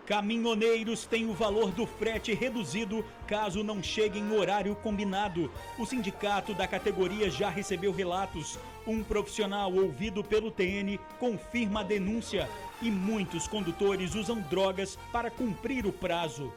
Caminhoneiros têm o valor do frete reduzido caso não cheguem no horário combinado. O sindicato da categoria já recebeu relatos. Um profissional ouvido pelo TN confirma a denúncia. E muitos condutores usam drogas para cumprir o prazo.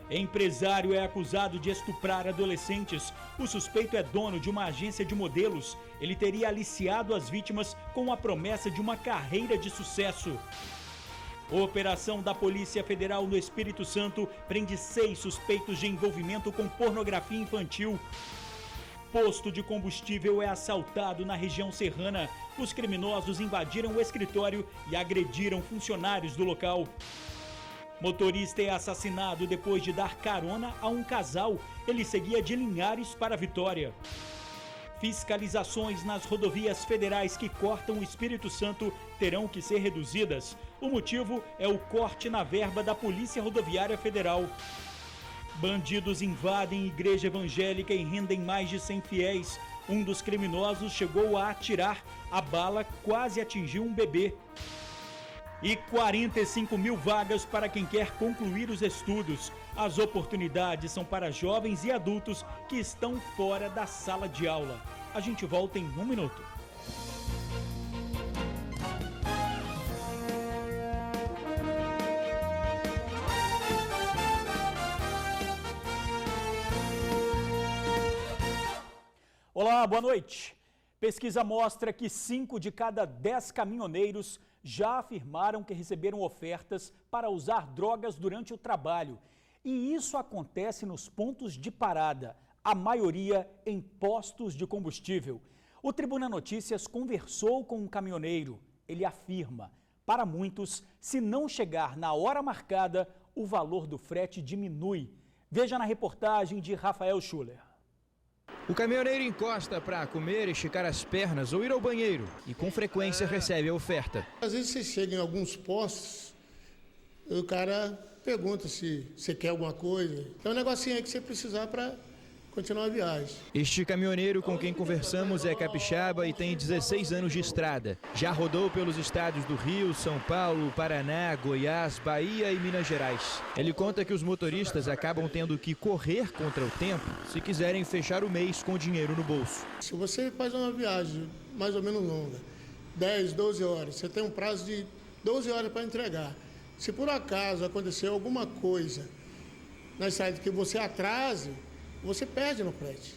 Empresário é acusado de estuprar adolescentes. O suspeito é dono de uma agência de modelos. Ele teria aliciado as vítimas com a promessa de uma carreira de sucesso. Operação da Polícia Federal no Espírito Santo prende 6 suspeitos de envolvimento com pornografia infantil. Posto de combustível é assaltado na região serrana. Os criminosos invadiram o escritório e agrediram funcionários do local. Motorista é assassinado depois de dar carona a um casal. Ele seguia de Linhares para Vitória. Fiscalizações nas rodovias federais que cortam o Espírito Santo terão que ser reduzidas. O motivo é o corte na verba da Polícia Rodoviária Federal. Bandidos invadem igreja evangélica e rendem mais de 100 fiéis. Um dos criminosos chegou a atirar. A bala quase atingiu um bebê. E 45 mil vagas para quem quer concluir os estudos. As oportunidades são para jovens e adultos que estão fora da sala de aula. A gente volta em 1 minuto. Olá, boa noite. Pesquisa mostra que 5 de cada 10 caminhoneiros já afirmaram que receberam ofertas para usar drogas durante o trabalho. E isso acontece nos pontos de parada, a maioria em postos de combustível. O Tribuna Notícias conversou com um caminhoneiro. Ele afirma, para muitos, se não chegar na hora marcada, o valor do frete diminui. Veja na reportagem de Rafael Schuller. O caminhoneiro encosta para comer, esticar as pernas ou ir ao banheiro e com frequência recebe a oferta. Às vezes você chega em alguns postos, o cara pergunta se você quer alguma coisa. É um negocinho aí que você precisar para continuar a viagem. Este caminhoneiro com quem conversamos é capixaba e tem 16 anos de estrada. Já rodou pelos estados do Rio, São Paulo, Paraná, Goiás, Bahia e Minas Gerais. Ele conta que os motoristas acabam tendo que correr contra o tempo se quiserem fechar o mês com dinheiro no bolso. Se você faz uma viagem mais ou menos longa, 10, 12 horas, você tem um prazo de 12 horas para entregar. Se por acaso acontecer alguma coisa na estrada que você atrase, você perde no frete,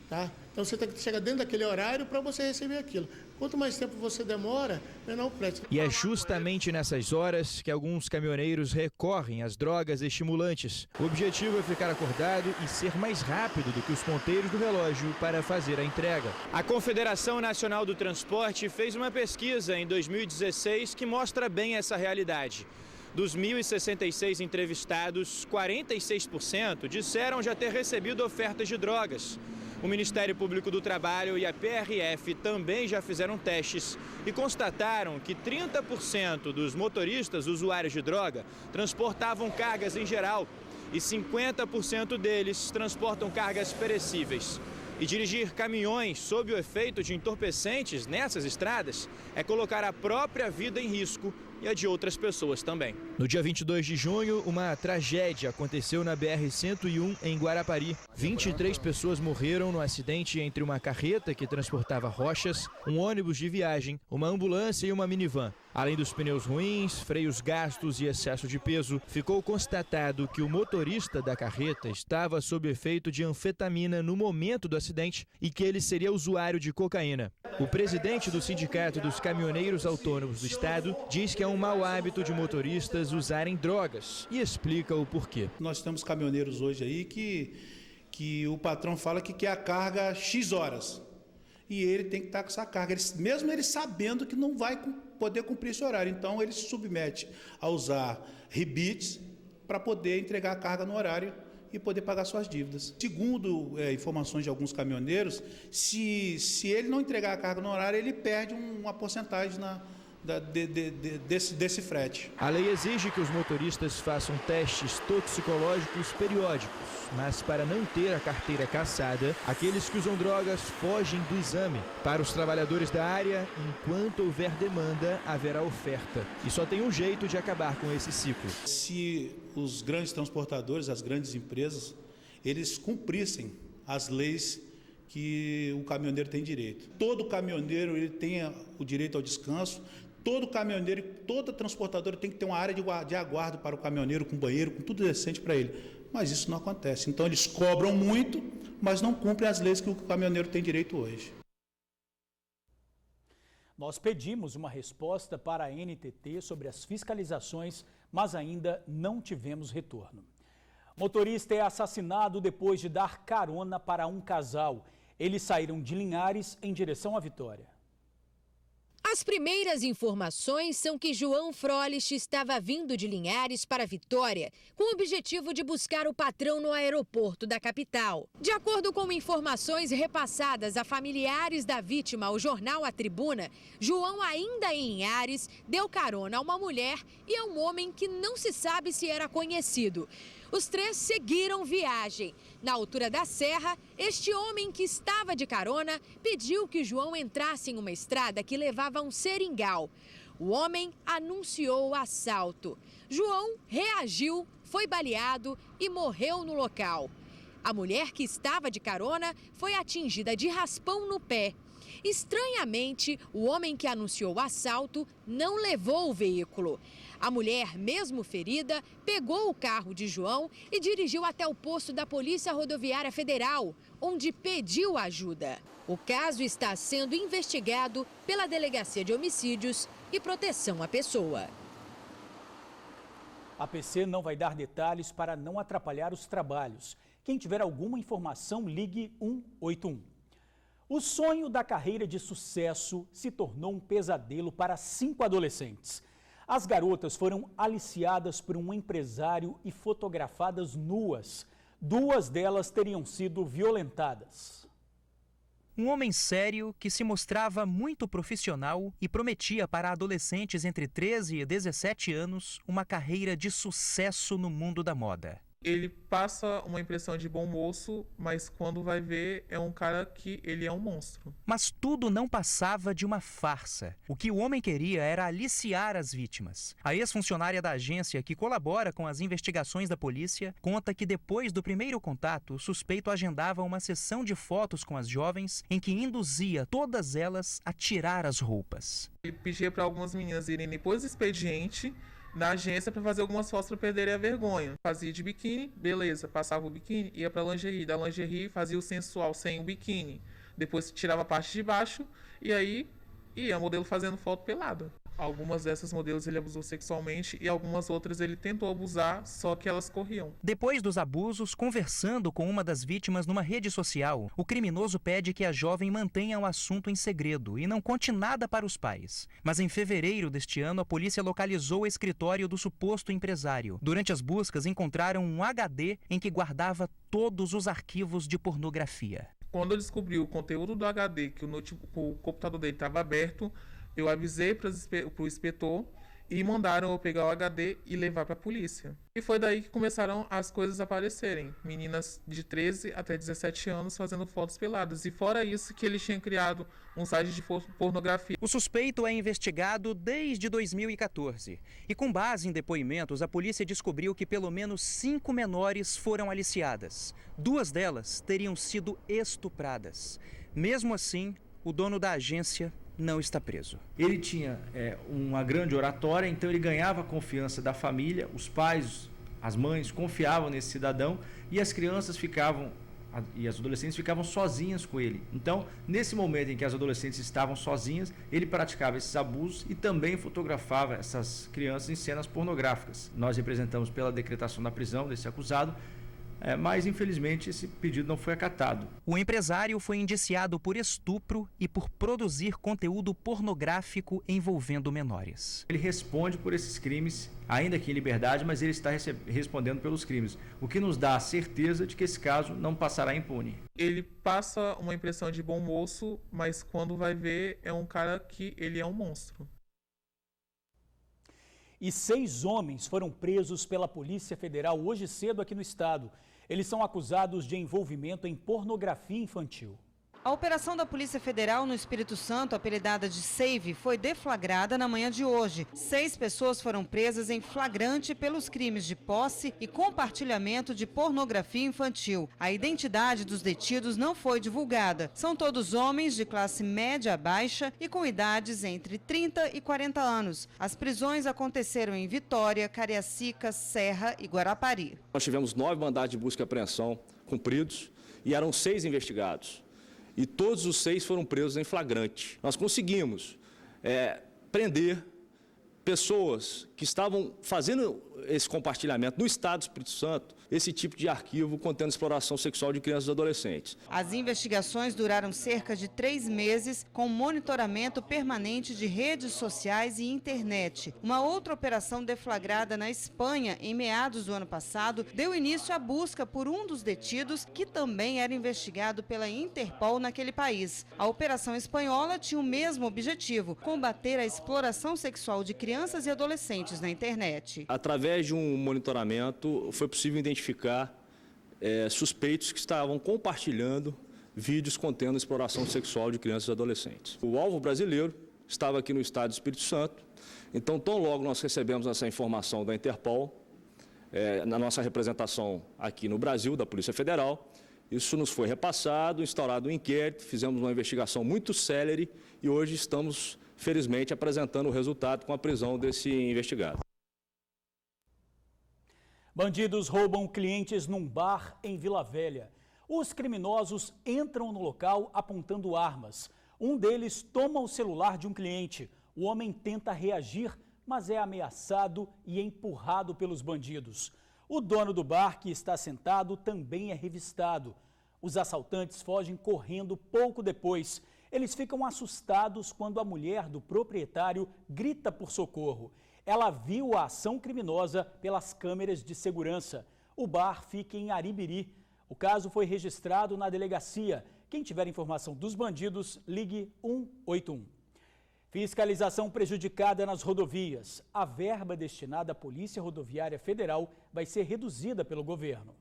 tá? Então você tem que chegar dentro daquele horário para você receber aquilo. Quanto mais tempo você demora, menor o frete. E é justamente nessas horas que alguns caminhoneiros recorrem às drogas estimulantes. O objetivo é ficar acordado e ser mais rápido do que os ponteiros do relógio para fazer a entrega. A Confederação Nacional do Transporte fez uma pesquisa em 2016 que mostra bem essa realidade. Dos 1.066 entrevistados, 46% disseram já ter recebido ofertas de drogas. O Ministério Público do Trabalho e a PRF também já fizeram testes e constataram que 30% dos motoristas usuários de droga transportavam cargas em geral e 50% deles transportam cargas perecíveis. E dirigir caminhões sob o efeito de entorpecentes nessas estradas é colocar a própria vida em risco e a de outras pessoas também. No dia 22 de junho, uma tragédia aconteceu na BR-101 em Guarapari. 23 pessoas morreram no acidente entre uma carreta que transportava rochas, um ônibus de viagem, uma ambulância e uma minivan. Além dos pneus ruins, freios gastos e excesso de peso, ficou constatado que o motorista da carreta estava sob efeito de anfetamina no momento do acidente e que ele seria usuário de cocaína. O presidente do Sindicato dos Caminhoneiros Autônomos do Estado diz que é um mau hábito de motoristas usarem drogas e explica o porquê. Nós temos caminhoneiros hoje aí que o patrão fala que quer a carga X horas. E ele tem que estar com essa carga, mesmo ele sabendo que não vai poder cumprir esse horário. Então ele se submete a usar rebites para poder entregar a carga no horário e poder pagar suas dívidas. Segundo informações de alguns caminhoneiros, se ele não entregar a carga no horário, ele perde uma porcentagem desse frete. A lei exige que os motoristas façam testes toxicológicos periódicos, mas para não ter a carteira cassada, aqueles que usam drogas fogem do exame. Para os trabalhadores da área, enquanto houver demanda, haverá oferta. E só tem um jeito de acabar com esse ciclo. Se os grandes transportadores, as grandes empresas, eles cumprissem as leis que o caminhoneiro tem direito. Todo caminhoneiro ele tem o direito ao descanso, todo caminhoneiro, toda transportadora tem que ter uma área de aguardo para o caminhoneiro, com banheiro, com tudo decente para ele. Mas isso não acontece. Então eles cobram muito, mas não cumprem as leis que o caminhoneiro tem direito hoje. Nós pedimos uma resposta para a NTT sobre as fiscalizações, mas ainda não tivemos retorno. Motorista é assassinado depois de dar carona para um casal. Eles saíram de Linhares em direção à Vitória. As primeiras informações são que João Frolich estava vindo de Linhares para Vitória com o objetivo de buscar o patrão no aeroporto da capital. De acordo com informações repassadas a familiares da vítima ao jornal A Tribuna, João, ainda em Linhares, deu carona a uma mulher e a um homem que não se sabe se era conhecido. Os três seguiram viagem. Na altura da serra, este homem que estava de carona pediu que João entrasse em uma estrada que levava a um seringal. O homem anunciou o assalto. João reagiu, foi baleado e morreu no local. A mulher que estava de carona foi atingida de raspão no pé. Estranhamente, o homem que anunciou o assalto não levou o veículo. A mulher, mesmo ferida, pegou o carro de João e dirigiu até o posto da Polícia Rodoviária Federal, onde pediu ajuda. O caso está sendo investigado pela Delegacia de Homicídios e Proteção à Pessoa. A PC não vai dar detalhes para não atrapalhar os trabalhos. Quem tiver alguma informação, ligue 181. O sonho da carreira de sucesso se tornou um pesadelo para 5 adolescentes. As garotas foram aliciadas por um empresário e fotografadas nuas. 2 delas teriam sido violentadas. Um homem sério que se mostrava muito profissional e prometia para adolescentes entre 13 e 17 anos uma carreira de sucesso no mundo da moda. Ele passa uma impressão de bom moço, mas quando vai ver é um cara que ele é um monstro. Mas tudo não passava de uma farsa. O que o homem queria era aliciar as vítimas. A ex-funcionária da agência, que colabora com as investigações da polícia, conta que depois do primeiro contato, o suspeito agendava uma sessão de fotos com as jovens em que induzia todas elas a tirar as roupas. Ele pedia para algumas meninas irem depois do expediente na agência para fazer algumas fotos para perderem a vergonha. Fazia de biquíni, beleza, passava o biquíni, ia para lingerie, da lingerie fazia o sensual sem o biquíni, depois tirava a parte de baixo e aí ia a modelo fazendo foto pelada. Algumas dessas modelos ele abusou sexualmente e algumas outras ele tentou abusar, só que elas corriam. Depois dos abusos, conversando com uma das vítimas numa rede social, o criminoso pede que a jovem mantenha o assunto em segredo e não conte nada para os pais. Mas em fevereiro deste ano, a polícia localizou o escritório do suposto empresário. Durante as buscas, encontraram um HD em que guardava todos os arquivos de pornografia. Quando eu descobri o conteúdo do HD, que o computador dele estava aberto, eu avisei para o inspetor e mandaram eu pegar o HD e levar para a polícia. E foi daí que começaram as coisas a aparecerem. Meninas de 13 até 17 anos fazendo fotos peladas. E fora isso que ele tinha criado um site de pornografia. O suspeito é investigado desde 2014. E com base em depoimentos, a polícia descobriu que pelo menos 5 menores foram aliciadas. 2 delas teriam sido estupradas. Mesmo assim, o dono da agência não está preso. Ele tinha uma grande oratória, então ele ganhava a confiança da família, os pais, as mães confiavam nesse cidadão e as crianças e as adolescentes ficavam sozinhas com ele. Então, nesse momento em que as adolescentes estavam sozinhas, ele praticava esses abusos e também fotografava essas crianças em cenas pornográficas. Nós representamos pela decretação da prisão desse acusado, mas infelizmente esse pedido não foi acatado. O empresário foi indiciado por estupro e por produzir conteúdo pornográfico envolvendo menores. Ele responde por esses crimes, ainda que em liberdade, mas ele está respondendo pelos crimes, o que nos dá a certeza de que esse caso não passará impune. Ele passa uma impressão de bom moço, mas quando vai ver é um cara que ele é um monstro. e 6 homens foram presos pela Polícia Federal hoje cedo aqui no estado. Eles são acusados de envolvimento em pornografia infantil. A operação da Polícia Federal no Espírito Santo, apelidada de SAVE, foi deflagrada na manhã de hoje. 6 pessoas foram presas em flagrante pelos crimes de posse e compartilhamento de pornografia infantil. A identidade dos detidos não foi divulgada. São todos homens de classe média a baixa e com idades entre 30 e 40 anos. As prisões aconteceram em Vitória, Cariacica, Serra e Guarapari. Nós tivemos 9 mandados de busca e apreensão cumpridos e eram 6 investigados. E todos os 6 foram presos em flagrante. Nós conseguimos prender pessoas que estavam fazendo esse compartilhamento no Estado do Espírito Santo, esse tipo de arquivo contendo exploração sexual de crianças e adolescentes. As investigações duraram cerca de 3 meses, com monitoramento permanente de redes sociais e internet. Uma outra operação deflagrada na Espanha, em meados do ano passado, deu início à busca por um dos detidos, que também era investigado pela Interpol naquele país. A operação espanhola tinha o mesmo objetivo: combater a exploração sexual de crianças e adolescentes na internet. Através de um monitoramento, foi possível identificar suspeitos que estavam compartilhando vídeos contendo exploração sexual de crianças e adolescentes. O alvo brasileiro estava aqui no estado do Espírito Santo, então tão logo nós recebemos essa informação da Interpol, na nossa representação aqui no Brasil, da Polícia Federal, isso nos foi repassado, instaurado um inquérito, fizemos uma investigação muito célere e hoje estamos, felizmente, apresentando o resultado com a prisão desse investigado. Bandidos roubam clientes num bar em Vila Velha. Os criminosos entram no local apontando armas. Um deles toma o celular de um cliente. O homem tenta reagir, mas é ameaçado e empurrado pelos bandidos. O dono do bar, que está sentado, também é revistado. Os assaltantes fogem correndo pouco depois. Eles ficam assustados quando a mulher do proprietário grita por socorro. Ela viu a ação criminosa pelas câmeras de segurança. O bar fica em Aribiri. O caso foi registrado na delegacia. Quem tiver informação dos bandidos, ligue 181. Fiscalização prejudicada nas rodovias. A verba destinada à Polícia Rodoviária Federal vai ser reduzida pelo governo.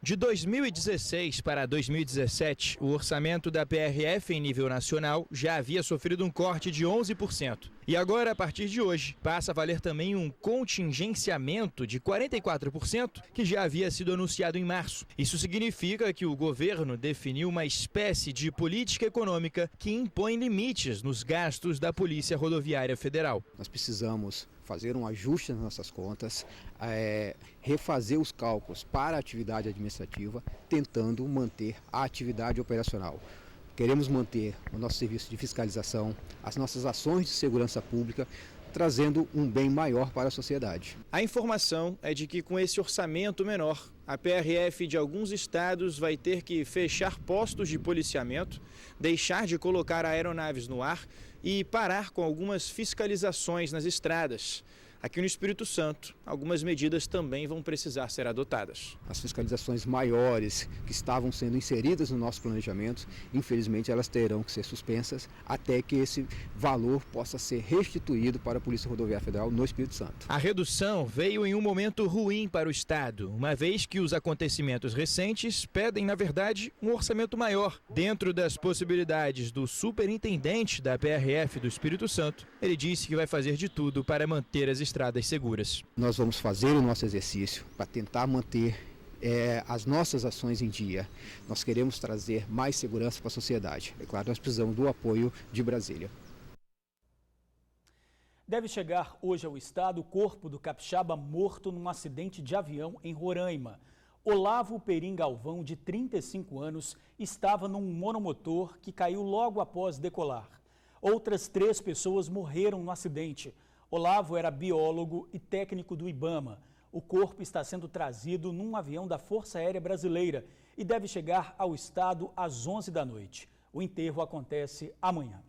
De 2016 para 2017, o orçamento da PRF em nível nacional já havia sofrido um corte de 11%. E agora, a partir de hoje, passa a valer também um contingenciamento de 44%, que já havia sido anunciado em março. Isso significa que o governo definiu uma espécie de política econômica que impõe limites nos gastos da Polícia Rodoviária Federal. Nós precisamos fazer um ajuste nas nossas contas, refazer os cálculos para a atividade administrativa, tentando manter a atividade operacional. Queremos manter o nosso serviço de fiscalização, as nossas ações de segurança pública, trazendo um bem maior para a sociedade. A informação é de que com esse orçamento menor, a PRF de alguns estados vai ter que fechar postos de policiamento, deixar de colocar aeronaves no ar e parar com algumas fiscalizações nas estradas. Aqui no Espírito Santo, algumas medidas também vão precisar ser adotadas. As fiscalizações maiores que estavam sendo inseridas no nosso planejamento, infelizmente elas terão que ser suspensas até que esse valor possa ser restituído para a Polícia Rodoviária Federal no Espírito Santo. A redução veio em um momento ruim para o Estado, uma vez que os acontecimentos recentes pedem, na verdade, um orçamento maior. Dentro das possibilidades do superintendente da PRF do Espírito Santo, ele disse que vai fazer de tudo para manter as estradas seguras. Nós vamos fazer o nosso exercício para tentar manter as nossas ações em dia. Nós queremos trazer mais segurança para a sociedade. É claro, nós precisamos do apoio de Brasília. Deve chegar hoje ao estado o corpo do capixaba morto num acidente de avião em Roraima. Olavo Perim Galvão, de 35 anos, estava num monomotor que caiu logo após decolar. Outras 3 pessoas morreram no acidente. Olavo era biólogo e técnico do IBAMA. O corpo está sendo trazido num avião da Força Aérea Brasileira e deve chegar ao estado às 11 da noite. O enterro acontece amanhã.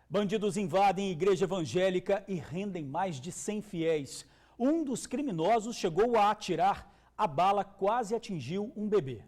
Bandidos invadem igreja evangélica e rendem mais de 100 fiéis. Um dos criminosos chegou a atirar. A bala quase atingiu um bebê.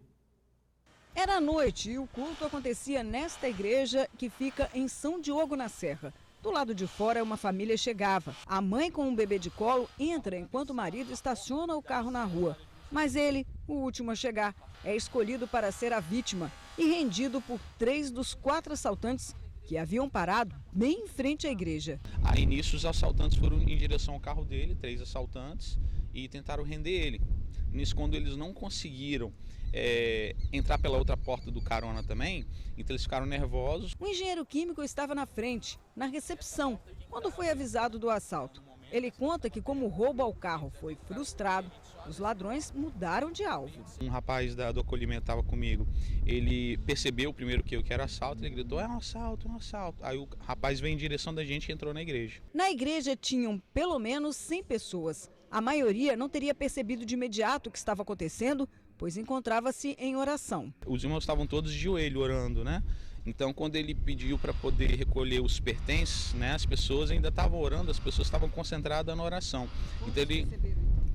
Era noite e o culto acontecia nesta igreja que fica em São Diogo na Serra. Do lado de fora, uma família chegava. A mãe com um bebê de colo entra enquanto o marido estaciona o carro na rua. Mas ele, o último a chegar, é escolhido para ser a vítima e rendido por 3 dos 4 assaltantes que haviam parado bem em frente à igreja. Aí nisso os assaltantes foram em direção ao carro dele, 3 assaltantes, e tentaram render ele. Nisso, quando eles não conseguiram entrar pela outra porta do carona também, então eles ficaram nervosos. O engenheiro químico estava na frente, na recepção, quando foi avisado do assalto. Ele conta que, como o roubo ao carro foi frustrado, os ladrões mudaram de alvo. Um rapaz do acolhimento estava comigo, ele percebeu primeiro que eu era assalto, ele gritou, é um assalto, é um assalto. Aí o rapaz veio em direção da gente e entrou na igreja. Na igreja tinham pelo menos 100 pessoas. A maioria não teria percebido de imediato o que estava acontecendo, pois encontrava-se em oração. Os irmãos estavam todos de joelho orando, né? Então, quando ele pediu para poder recolher os pertences, né, as pessoas ainda estavam orando, as pessoas estavam concentradas na oração.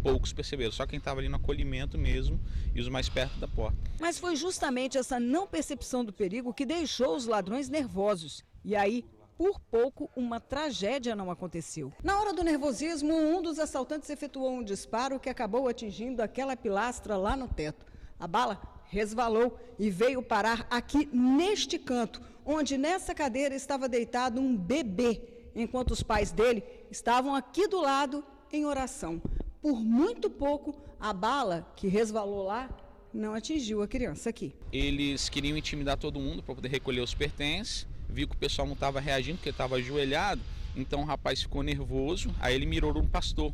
Poucos perceberam, só quem estava ali no acolhimento mesmo e os mais perto da porta. Mas foi justamente essa não percepção do perigo que deixou os ladrões nervosos. E aí, por pouco, uma tragédia não aconteceu. Na hora do nervosismo, um dos assaltantes efetuou um disparo que acabou atingindo aquela pilastra lá no teto. A bala resvalou e veio parar aqui neste canto, onde nessa cadeira estava deitado um bebê, enquanto os pais dele estavam aqui do lado em oração. Por muito pouco, a bala que resvalou lá não atingiu a criança aqui. Eles queriam intimidar todo mundo para poder recolher os pertences, viu que o pessoal não estava reagindo porque estava ajoelhado, então o rapaz ficou nervoso, aí ele mirou no pastor.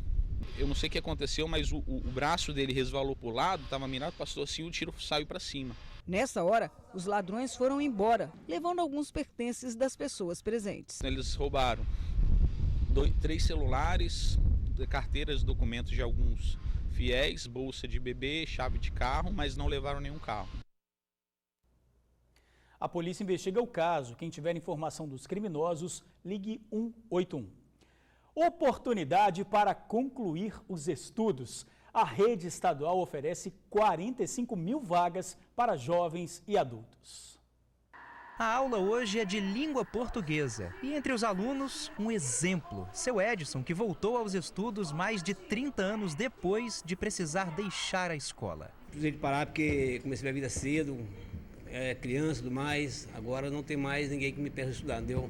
Eu não sei o que aconteceu, mas o braço dele resvalou para o lado, estava mirado o pastor assim e o tiro saiu para cima. Nessa hora, os ladrões foram embora, levando alguns pertences das pessoas presentes. Eles roubaram 3 celulares, carteiras, documentos de alguns fiéis, bolsa de bebê, chave de carro, mas não levaram nenhum carro. A polícia investiga o caso. Quem tiver informação dos criminosos, ligue 181. Oportunidade para concluir os estudos. A rede estadual oferece 45 mil vagas para jovens e adultos. A aula hoje é de língua portuguesa e entre os alunos, um exemplo. Seu Edson, que voltou aos estudos mais de 30 anos depois de precisar deixar a escola. Precisei de parar porque comecei minha vida cedo, criança e tudo mais. Agora não tem mais ninguém que me peça estudar, entendeu?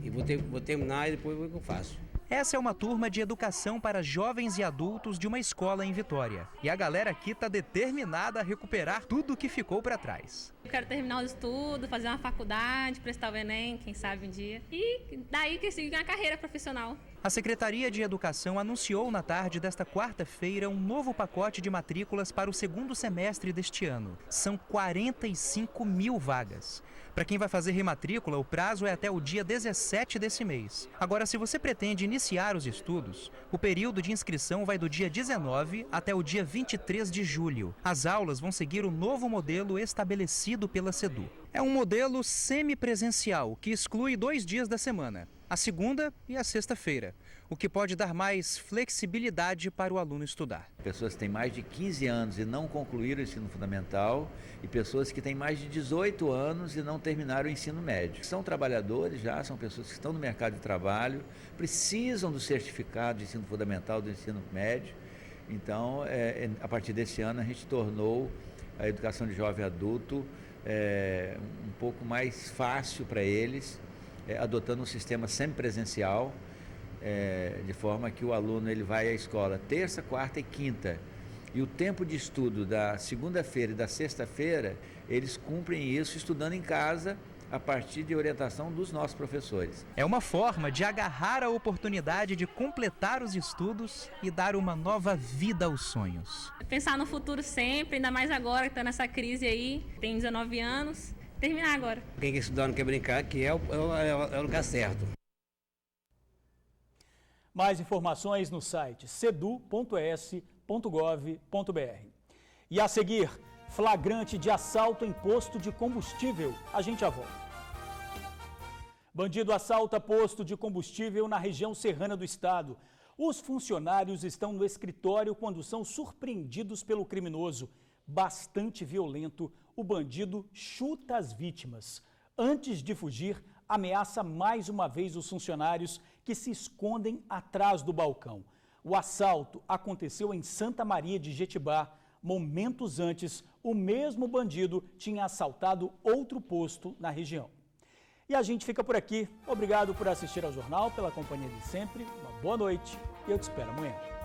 E vou terminar e depois ver o que eu faço. Essa é uma turma de educação para jovens e adultos de uma escola em Vitória. E a galera aqui está determinada a recuperar tudo o que ficou para trás. Eu quero terminar o estudo, fazer uma faculdade, prestar o Enem, quem sabe um dia. E daí que eu sigo uma carreira profissional. A Secretaria de Educação anunciou na tarde desta quarta-feira um novo pacote de matrículas para o segundo semestre deste ano. São 45 mil vagas. Para quem vai fazer rematrícula, o prazo é até o dia 17 desse mês. Agora, se você pretende iniciar os estudos, o período de inscrição vai do dia 19 até o dia 23 de julho. As aulas vão seguir o novo modelo estabelecido pela SEDU. É um modelo semipresencial, que exclui 2 dias da semana, a segunda e a sexta-feira, o que pode dar mais flexibilidade para o aluno estudar. Pessoas que têm mais de 15 anos e não concluíram o ensino fundamental e pessoas que têm mais de 18 anos e não terminaram o ensino médio. São trabalhadores já, são pessoas que estão no mercado de trabalho, precisam do certificado de ensino fundamental do ensino médio. Então, a partir desse ano, a gente tornou a educação de jovem adulto um pouco mais fácil para eles, adotando um sistema semipresencial, de forma que o aluno ele vai à escola terça, quarta e quinta. E o tempo de estudo da segunda-feira e da sexta-feira, eles cumprem isso estudando em casa, a partir de orientação dos nossos professores. É uma forma de agarrar a oportunidade de completar os estudos e dar uma nova vida aos sonhos. Pensar no futuro sempre, ainda mais agora que está nessa crise aí, tem 19 anos, terminar agora. Quem quer estudar não quer brincar, que é o lugar certo. Mais informações no site sedu.es.gov.br. E a seguir, flagrante de assalto em posto de combustível. A gente já volta. Bandido assalta posto de combustível na região serrana do estado. Os funcionários estão no escritório quando são surpreendidos pelo criminoso. Bastante violento, o bandido chuta as vítimas. Antes de fugir, ameaça mais uma vez os funcionários que se escondem atrás do balcão. O assalto aconteceu em Santa Maria de Jetibá. Momentos antes, o mesmo bandido tinha assaltado outro posto na região. E a gente fica por aqui. Obrigado por assistir ao jornal, pela companhia de sempre. Uma boa noite e eu te espero amanhã.